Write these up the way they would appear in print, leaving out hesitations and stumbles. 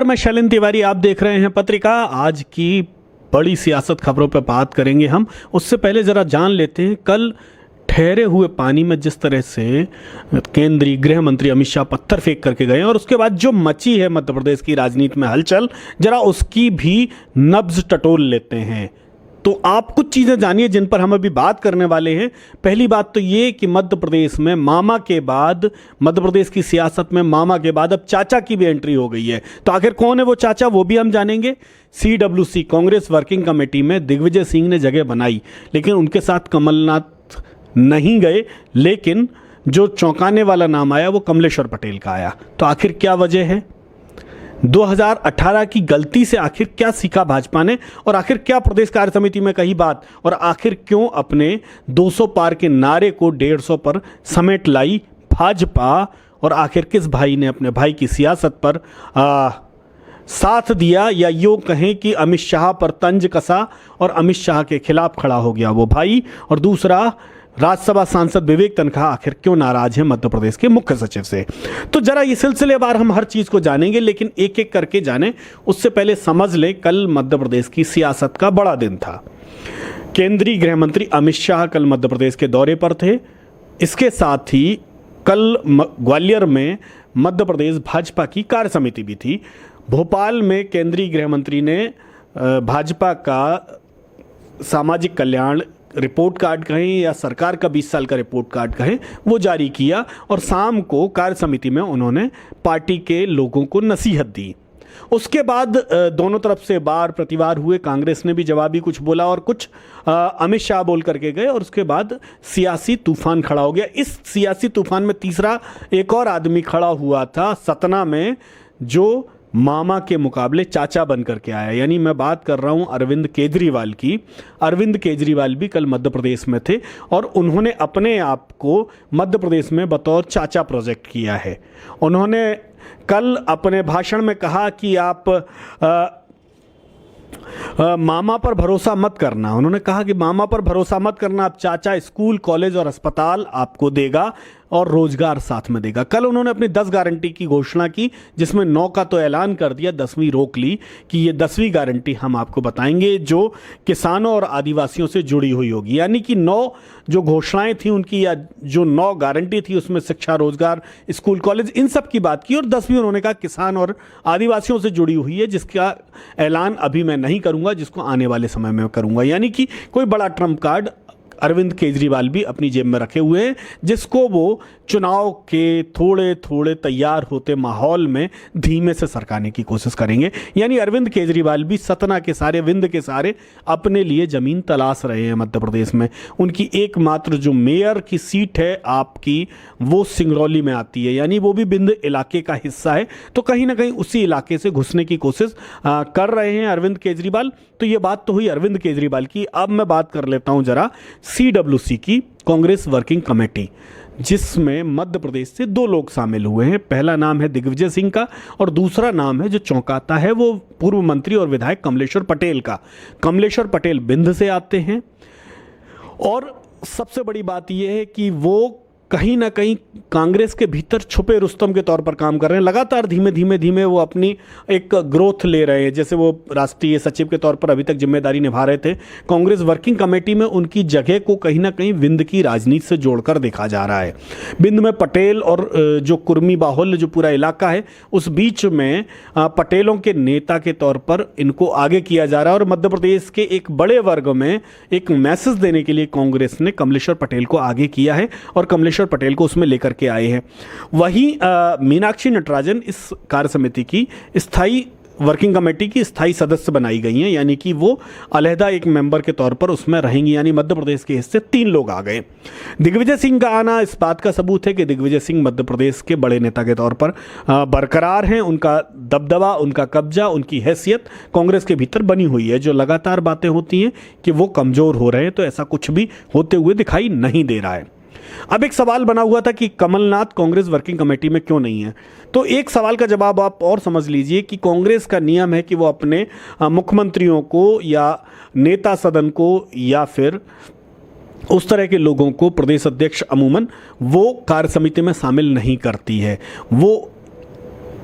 मैं शैलेंद्र तिवारी, आप देख रहे हैं पत्रिका। आज की बड़ी सियासत खबरों पर बात करेंगे हम। उससे पहले ज़रा जान लेते हैं कल ठहरे हुए पानी में जिस तरह से केंद्रीय गृह मंत्री अमित शाह पत्थर फेंक करके गए और उसके बाद जो मची है मध्य प्रदेश की राजनीति में हलचल, जरा उसकी भी नब्ज टटोल लेते हैं। तो आप कुछ चीज़ें जानिए जिन पर हम अभी बात करने वाले हैं। पहली बात तो ये कि मध्य प्रदेश में मामा के बाद, मध्य प्रदेश की सियासत में मामा के बाद अब चाचा की भी एंट्री हो गई है। तो आखिर कौन है वो चाचा, वो भी हम जानेंगे। CWC कांग्रेस वर्किंग कमेटी में दिग्विजय सिंह ने जगह बनाई, लेकिन उनके साथ कमलनाथ नहीं गए। लेकिन जो चौंकाने वाला नाम आया वो कमलेश्वर पटेल का आया। तो आखिर क्या वजह है? 2018 की गलती से आखिर क्या सीखा भाजपा ने, और आखिर क्या प्रदेश कार्य समिति में कही बात, और आखिर क्यों अपने 200 पार के नारे को 150 पर समेट लाई भाजपा, और आखिर किस भाई ने अपने भाई की सियासत पर साथ दिया, या यूँ कहें कि अमित शाह पर तंज कसा और अमित शाह के खिलाफ खड़ा हो गया वो भाई। और दूसरा, राज्यसभा सांसद विवेक तनखा आखिर क्यों नाराज है मध्य प्रदेश के मुख्य सचिव से। तो जरा ये सिलसिलेवार हम हर चीज को जानेंगे, लेकिन एक एक करके जाने उससे पहले समझ लें कल मध्य प्रदेश की सियासत का बड़ा दिन था। केंद्रीय गृह मंत्री अमित शाह कल मध्य प्रदेश के दौरे पर थे। इसके साथ ही कल ग्वालियर में मध्य प्रदेश भाजपा की कार्य समिति भी थी। भोपाल में केंद्रीय गृह मंत्री ने भाजपा का सामाजिक कल्याण रिपोर्ट कार्ड कहें या सरकार का 20 साल का रिपोर्ट कार्ड कहें, वो जारी किया, और शाम को कार्य समिति में उन्होंने पार्टी के लोगों को नसीहत दी। उसके बाद दोनों तरफ से वार प्रतिवार हुए। कांग्रेस ने भी जवाबी कुछ बोला और कुछ अमित शाह बोल करके गए, और उसके बाद सियासी तूफान खड़ा हो गया। इस सियासी तूफान में तीसरा एक और आदमी खड़ा हुआ था सतना में, जो मामा के मुकाबले चाचा बन करके आया। यानी मैं बात कर रहा हूं अरविंद केजरीवाल की। अरविंद केजरीवाल भी कल मध्य प्रदेश में थे और उन्होंने अपने आप को मध्य प्रदेश में बतौर चाचा प्रोजेक्ट किया है। उन्होंने कल अपने भाषण में कहा कि आप मामा पर भरोसा मत करना। उन्होंने कहा कि मामा पर भरोसा मत करना, आप चाचा स्कूल, कॉलेज और अस्पताल आपको देगा और रोजगार साथ में देगा। कल उन्होंने अपनी 10 गारंटी की घोषणा की, जिसमें 9 का तो ऐलान कर दिया, 10वीं रोक ली कि ये 10वीं गारंटी हम आपको बताएंगे जो किसानों और आदिवासियों से जुड़ी हुई होगी। यानी कि 9 जो घोषणाएं थी उनकी, या जो 9 गारंटी थी, उसमें शिक्षा, रोजगार, स्कूल, कॉलेज, इन सब की बात की, और 10वीं उन्होंने कहा किसान और आदिवासियों से जुड़ी हुई है, जिसका ऐलान अभी मैं नहीं करूंगा, जिसको आने वाले समय में करूंगा। यानी कि कोई बड़ा ट्रम्प कार्ड अरविंद केजरीवाल भी अपनी जेब में रखे हुए हैं, जिसको वो चुनाव के थोड़े थोड़े तैयार होते माहौल में धीमे से सरकाने की कोशिश करेंगे। यानी अरविंद केजरीवाल भी सतना के सारे, विंध्य के सारे अपने लिए जमीन तलाश रहे हैं मध्य प्रदेश में। उनकी एकमात्र जो मेयर की सीट है आपकी, वो सिंगरौली में आती है, यानी वो भी विंध्य इलाके का हिस्सा है। तो कहीं ना कहीं उसी इलाके से घुसने की कोशिश कर रहे हैं अरविंद केजरीवाल। तो ये बात तो हुई अरविंद केजरीवाल की। अब मैं बात कर लेता हूं जरा CWC की, कांग्रेस वर्किंग कमेटी, जिसमें मध्य प्रदेश से 2 लोग शामिल हुए हैं। पहला नाम है दिग्विजय सिंह का, और दूसरा नाम है जो चौंकाता है, वो पूर्व मंत्री और विधायक कमलेश्वर पटेल का। कमलेश्वर पटेल विंध्य से आते हैं, और सबसे बड़ी बात यह है कि वो कहीं ना कहीं कांग्रेस के भीतर छुपे रुस्तम के तौर पर काम कर रहे हैं। लगातार धीमे धीमे धीमे वो अपनी एक ग्रोथ ले रहे हैं। जैसे वो राष्ट्रीय सचिव के तौर पर अभी तक जिम्मेदारी निभा रहे थे, कांग्रेस वर्किंग कमेटी में उनकी जगह को कहीं ना कहीं विंध्य की राजनीति से जोड़कर देखा जा रहा है। विंध्य में पटेल और जो कुर्मी बाहुल्य जो पूरा इलाका है, उस बीच में पटेलों के नेता के तौर पर इनको आगे किया जा रहा है। और मध्य प्रदेश के एक बड़े वर्ग में एक मैसेज देने के लिए कांग्रेस ने कमलेश्वर पटेल को आगे किया है, और कमलेश्वर पटेल को उसमें लेकर के आए हैं। वहीं मीनाक्षी नटराजन इस कार्य समिति की स्थायी वर्किंग कमेटी की स्थायी सदस्य बनाई गई हैं, यानी कि वो अलहदा एक मेंबर के तौर पर उसमें रहेंगी। यानी मध्य प्रदेश के हिस्से 3 लोग आ गए। दिग्विजय सिंह का आना इस बात का सबूत है कि दिग्विजय सिंह मध्य प्रदेश के बड़े नेता के तौर पर बरकरार हैं। उनका दबदबा, उनका कब्जा, उनकी हैसियत कांग्रेस के भीतर बनी हुई है। जो लगातार बातें होती हैं कि वो कमजोर हो रहे हैं, तो ऐसा कुछ भी होते हुए दिखाई नहीं दे रहा है। अब एक सवाल बना हुआ था कि कमलनाथ कांग्रेस वर्किंग कमेटी में क्यों नहीं है। तो एक सवाल का जवाब आप और समझ लीजिए कि कांग्रेस का नियम है कि वो अपने मुख्यमंत्रियों को या नेता सदन को या फिर उस तरह के लोगों को प्रदेश अध्यक्ष अमूमन वो कार्य समिति में शामिल नहीं करती है। वो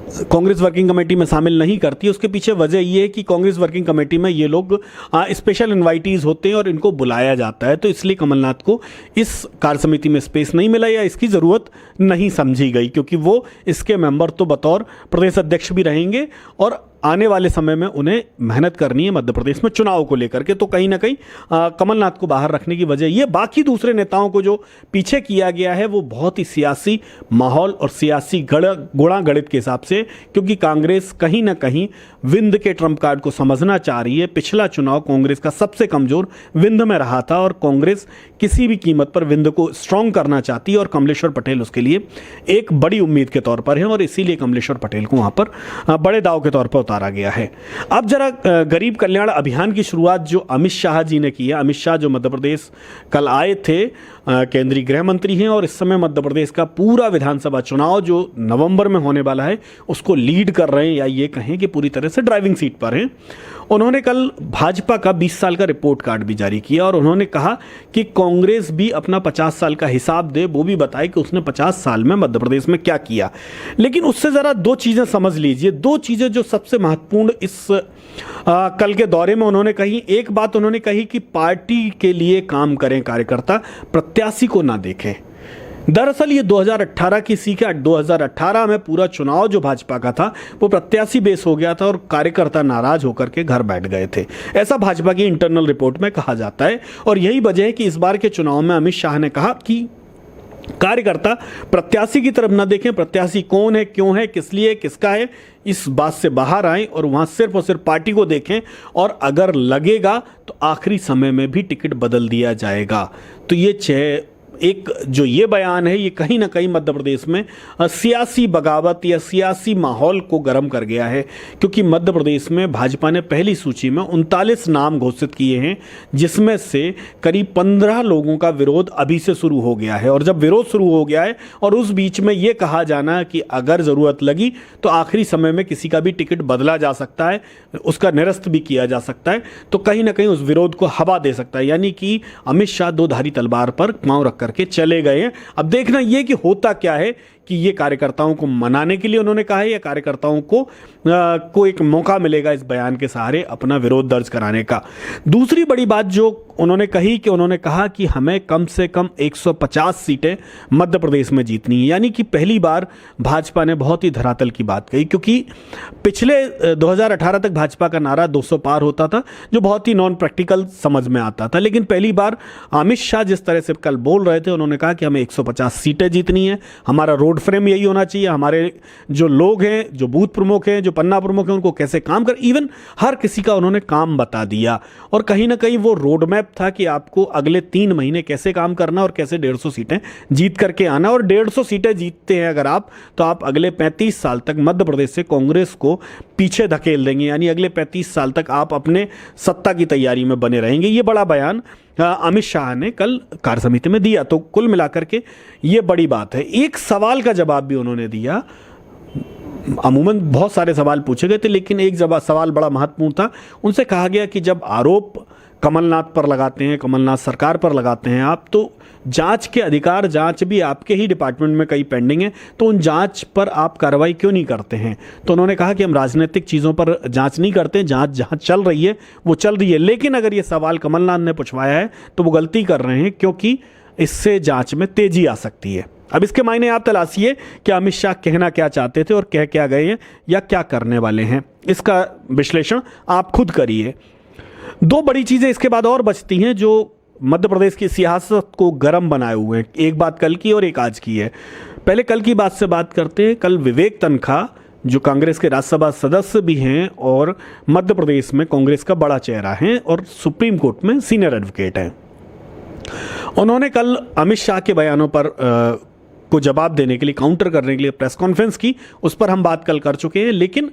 कांग्रेस वर्किंग कमेटी में शामिल नहीं करती। उसके पीछे वजह ये है कि कांग्रेस वर्किंग कमेटी में ये लोग स्पेशल इनवाइटीज होते हैं और इनको बुलाया जाता है, तो इसलिए कमलनाथ को इस कार्य समिति में स्पेस नहीं मिला या इसकी ज़रूरत नहीं समझी गई, क्योंकि वो इसके मेंबर तो बतौर प्रदेश अध्यक्ष भी रहेंगे और आने वाले समय में उन्हें मेहनत करनी है मध्य प्रदेश में चुनाव को लेकर के। तो कहीं ना कहीं कमलनाथ को बाहर रखने की वजह ये, बाकी दूसरे नेताओं को जो पीछे किया गया है वो बहुत ही सियासी माहौल और सियासी गुणा गणित के हिसाब से, क्योंकि कांग्रेस कहीं ना कहीं विंध्य के ट्रम्प कार्ड को समझना चाह रही है। पिछला चुनाव कांग्रेस का सबसे कमजोर विंध्य में रहा था और कांग्रेस किसी भी कीमत पर विंध्य को स्ट्रांग करना चाहती है और कमलेश्वर पटेल उसके लिए एक बड़ी उम्मीद के तौर पर है और इसीलिए कमलेश्वर पटेल को वहां पर बड़े दाव के तौर पर उतारा गया है। अब जरा गरीब कल्याण अभियान की शुरुआत जो अमित शाह जी ने की है। अमित शाह जो मध्य प्रदेश कल आए थे, केंद्रीय गृह मंत्री हैं और इस समय मध्य प्रदेश का पूरा विधानसभा चुनाव जो नवंबर में होने वाला है उसको लीड कर रहे हैं, या ये कहें कि पूरी तरह से ड्राइविंग सीट पर हैं। उन्होंने कल भाजपा का 20 साल का रिपोर्ट कार्ड भी जारी किया और उन्होंने कहा कि कांग्रेस भी अपना 50 साल का हिसाब दे, वो भी बताए कि उसने 50 साल में मध्य प्रदेश में क्या किया। लेकिन उससे ज़रा दो चीज़ें समझ लीजिए, दो चीज़ें जो सबसे महत्वपूर्ण इस कल के दौरे में उन्होंने कही। एक बात उन्होंने कही कि पार्टी के लिए काम करें कार्यकर्ता, प्रत्याशी को ना देखें। दरअसल ये 2018 की सीख है। 2018 में पूरा चुनाव जो भाजपा का था वो प्रत्याशी बेस हो गया था और कार्यकर्ता नाराज होकर के घर बैठ गए थे, ऐसा भाजपा की इंटरनल रिपोर्ट में कहा जाता है। और यही वजह है कि इस बार के चुनाव में अमित शाह ने कहा कि कार्यकर्ता प्रत्याशी की तरफ न देखें, प्रत्याशी कौन है, क्यों है, किस लिए, किसका है, इस बात से बाहर आएं और वहां सिर्फ और सिर्फ पार्टी को देखें और अगर लगेगा तो आखिरी समय में भी टिकट बदल दिया जाएगा। तो ये एक जो ये बयान है ये कहीं ना कहीं मध्य प्रदेश में सियासी बगावत या सियासी माहौल को गर्म कर गया है, क्योंकि मध्य प्रदेश में भाजपा ने पहली सूची में 39 नाम घोषित किए हैं, जिसमें से करीब 15 लोगों का विरोध अभी से शुरू हो गया है। और जब विरोध शुरू हो गया है और उस बीच में ये कहा जाना कि अगर ज़रूरत लगी तो आखिरी समय में किसी का भी टिकट बदला जा सकता है, उसका निरस्त भी किया जा सकता है, तो कहीं ना कहीं उस विरोध को हवा दे सकता है। यानी कि अमित शाह दो धारी तलवार पर पांव रख के चले गए हैं। अब देखना यह कि होता क्या है, कि ये कार्यकर्ताओं को मनाने के लिए उन्होंने कहा है या कार्यकर्ताओं को एक मौका मिलेगा इस बयान के सहारे अपना विरोध दर्ज कराने का। दूसरी बड़ी बात जो उन्होंने कही कि उन्होंने कहा कि हमें कम से कम 150 सीटें मध्य प्रदेश में जीतनी है। यानी कि पहली बार भाजपा ने बहुत ही धरातल की बात कही, क्योंकि पिछले 2018 तक भाजपा का नारा 200 पार होता था, जो बहुत ही नॉन प्रैक्टिकल समझ में आता था। लेकिन पहली बार अमित शाह जिस तरह से कल बोल रहे थे, उन्होंने कहा कि हमें 150 सीटें जीतनी है, हमारा रोड फ्रेम यही होना चाहिए, हमारे जो लोग हैं, जो बूथ प्रमुख हैं, जो पन्ना प्रमुख हैं, उनको कैसे काम कर, इवन हर किसी का उन्होंने काम बता दिया। और कहीं ना कहीं वो रोड मैप था कि आपको अगले 3 महीने कैसे काम करना और कैसे 150 सीटें जीत करके आना। और 150 सीटें जीतते हैं अगर आप, तो आप अगले 35 साल तक मध्य प्रदेश से कांग्रेस को पीछे धकेल देंगे। यानी अगले 35 साल तक आप अपने सत्ता की तैयारी में बने रहेंगे। ये बड़ा बयान अमित शाह ने कल कार्य समिति में दिया। तो कुल मिलाकर के ये बड़ी बात है। एक सवाल का जवाब भी उन्होंने दिया। अमूमन बहुत सारे सवाल पूछे गए थे, लेकिन एक सवाल बड़ा महत्वपूर्ण था। उनसे कहा गया कि जब आरोप कमलनाथ पर लगाते हैं, कमलनाथ सरकार पर लगाते हैं आप, तो जांच के अधिकार, जांच भी आपके ही डिपार्टमेंट में कई पेंडिंग है, तो उन जांच पर आप कार्रवाई क्यों नहीं करते हैं? तो उन्होंने कहा कि हम राजनीतिक चीज़ों पर जांच नहीं करते, जांच जहां चल रही है वो चल रही है। लेकिन अगर ये सवाल कमलनाथ ने पूछवाया है तो वो गलती कर रहे हैं, क्योंकि इससे जांच में तेजी आ सकती है। अब इसके मायने आप तलाशिए कि अमित शाह कहना क्या चाहते थे और कह क्या गए हैं या क्या करने वाले हैं। इसका विश्लेषण आप खुद करिए। दो बड़ी चीज़ें इसके बाद और बचती हैं जो मध्य प्रदेश की सियासत को गर्म बनाए हुए हैं। एक बात कल की और एक आज की है। पहले कल की बात से बात करते हैं। कल विवेक तन्खा जो कांग्रेस के राज्यसभा सदस्य भी हैं और मध्य प्रदेश में कांग्रेस का बड़ा चेहरा है और सुप्रीम कोर्ट में सीनियर एडवोकेट हैं, उन्होंने कल अमित शाह के बयानों पर को जवाब देने के लिए, काउंटर करने के लिए प्रेस कॉन्फ्रेंस की। उस पर हम बात कल कर चुके हैं। लेकिन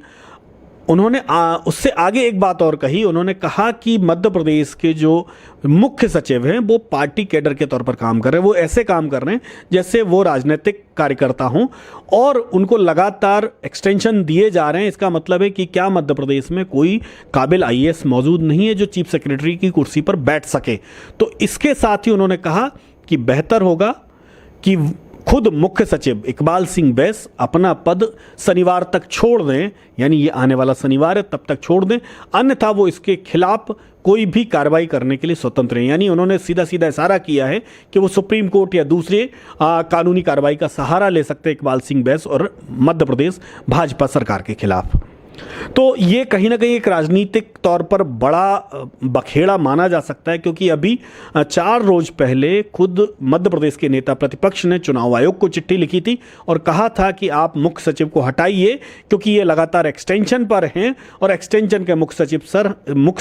उन्होंने उससे आगे एक बात और कही। उन्होंने कहा कि मध्य प्रदेश के जो मुख्य सचिव हैं वो पार्टी कैडर के तौर पर काम कर रहे हैं। वो ऐसे काम कर रहे हैं जैसे वो राजनीतिक कार्यकर्ता हों और उनको लगातार एक्सटेंशन दिए जा रहे हैं। इसका मतलब है कि क्या मध्य प्रदेश में कोई काबिल IAS मौजूद नहीं है जो चीफ सेक्रेटरी की कुर्सी पर बैठ सके? तो इसके साथ ही उन्होंने कहा कि बेहतर होगा कि खुद मुख्य सचिव इकबाल सिंह बैस अपना पद शनिवार तक छोड़ दें, यानी ये आने वाला शनिवार है तब तक छोड़ दें, अन्यथा वो इसके खिलाफ कोई भी कार्रवाई करने के लिए स्वतंत्र हैं। यानी उन्होंने सीधा सीधा इशारा किया है कि वो सुप्रीम कोर्ट या दूसरे कानूनी कार्रवाई का सहारा ले सकते हैं इकबाल सिंह बैस और मध्य प्रदेश भाजपा सरकार के खिलाफ। तो ये कहीं ना कहीं एक राजनीतिक तौर पर बड़ा बखेड़ा माना जा सकता है, क्योंकि अभी 4 रोज पहले खुद मध्य प्रदेश के नेता प्रतिपक्ष ने चुनाव आयोग को चिट्ठी लिखी थी और कहा था कि आप मुख्य सचिव को हटाइए, क्योंकि ये लगातार एक्सटेंशन पर हैं और एक्सटेंशन के मुख्य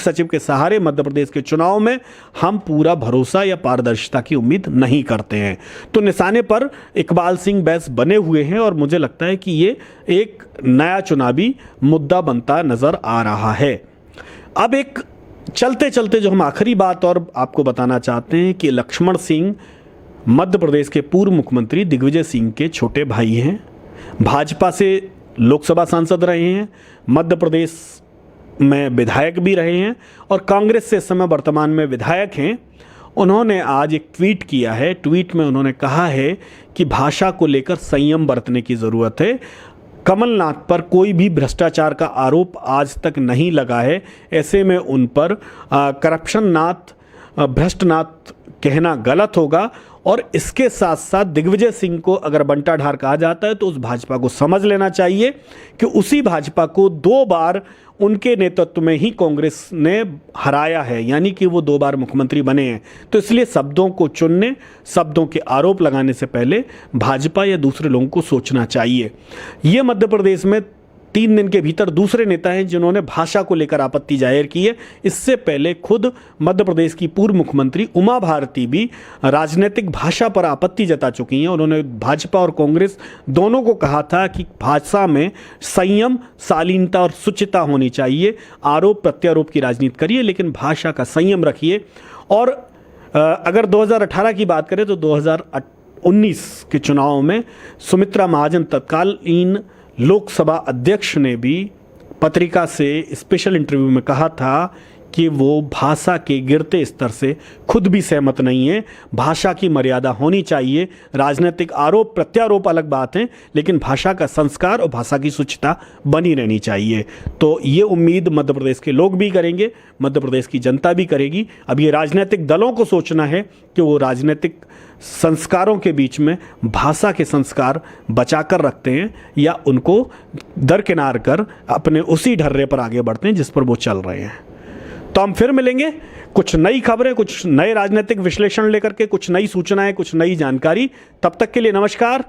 सचिव के सहारे मध्य प्रदेश के चुनाव में हम पूरा भरोसा या पारदर्शिता की उम्मीद नहीं करते हैं। तो निशाने पर इकबाल सिंह बैस बने हुए हैं और मुझे लगता है कि ये एक नया चुनावी मुद्दा बनता नजर आ रहा है। अब एक चलते चलते जो हम आखिरी बात और आपको बताना चाहते हैं कि लक्ष्मण सिंह मध्य प्रदेश के पूर्व मुख्यमंत्री दिग्विजय सिंह के छोटे भाई हैं, भाजपा से लोकसभा सांसद रहे हैं, मध्य प्रदेश में विधायक भी रहे हैं और कांग्रेस से इस समय वर्तमान में विधायक हैं। उन्होंने आज एक ट्वीट किया है। ट्वीट में उन्होंने कहा है कि भाषा को लेकर संयम बरतने की ज़रूरत है। कमलनाथ पर कोई भी भ्रष्टाचार का आरोप आज तक नहीं लगा है, ऐसे में उन पर भ्रष्टनाथ कहना गलत होगा। और इसके साथ साथ दिग्विजय सिंह को अगर बंटाढार कहा जाता है तो उस भाजपा को समझ लेना चाहिए कि उसी भाजपा को 2 बार उनके नेतृत्व में ही कांग्रेस ने हराया है, यानी कि वो 2 बार मुख्यमंत्री बने हैं। तो इसलिए शब्दों को चुनने, शब्दों के आरोप लगाने से पहले भाजपा या दूसरे लोगों को सोचना चाहिए। ये मध्य प्रदेश में 3 दिन के भीतर दूसरे नेता हैं जिन्होंने भाषा को लेकर आपत्ति जाहिर की है। इससे पहले खुद मध्य प्रदेश की पूर्व मुख्यमंत्री उमा भारती भी राजनीतिक भाषा पर आपत्ति जता चुकी हैं। उन्होंने भाजपा और कांग्रेस दोनों को कहा था कि भाषा में संयम, शालीनता और शुचिता होनी चाहिए। आरोप प्रत्यारोप की राजनीति करिए, लेकिन भाषा का संयम रखिए। और अगर 2018 की बात करें तो 2019 के चुनाव में सुमित्रा महाजन तत्कालीन लोकसभा अध्यक्ष ने भी पत्रिका से स्पेशल इंटरव्यू में कहा था कि वो भाषा के गिरते स्तर से खुद भी सहमत नहीं है। भाषा की मर्यादा होनी चाहिए। राजनीतिक आरोप प्रत्यारोप अलग बात है, लेकिन भाषा का संस्कार और भाषा की शुचिता बनी रहनी चाहिए। तो ये उम्मीद मध्य प्रदेश के लोग भी करेंगे, मध्य प्रदेश की जनता भी करेगी। अब ये राजनीतिक दलों को सोचना है कि वो राजनीतिक संस्कारों के बीच में भाषा के संस्कार बचा कर रखते हैं या उनको दरकिनार कर अपने उसी ढर्रे पर आगे बढ़ते हैं जिस पर वो चल रहे हैं। तो हम फिर मिलेंगे कुछ नई खबरें, कुछ नए राजनीतिक विश्लेषण लेकर के, कुछ नई सूचनाएं, कुछ नई जानकारी। तब तक के लिए नमस्कार।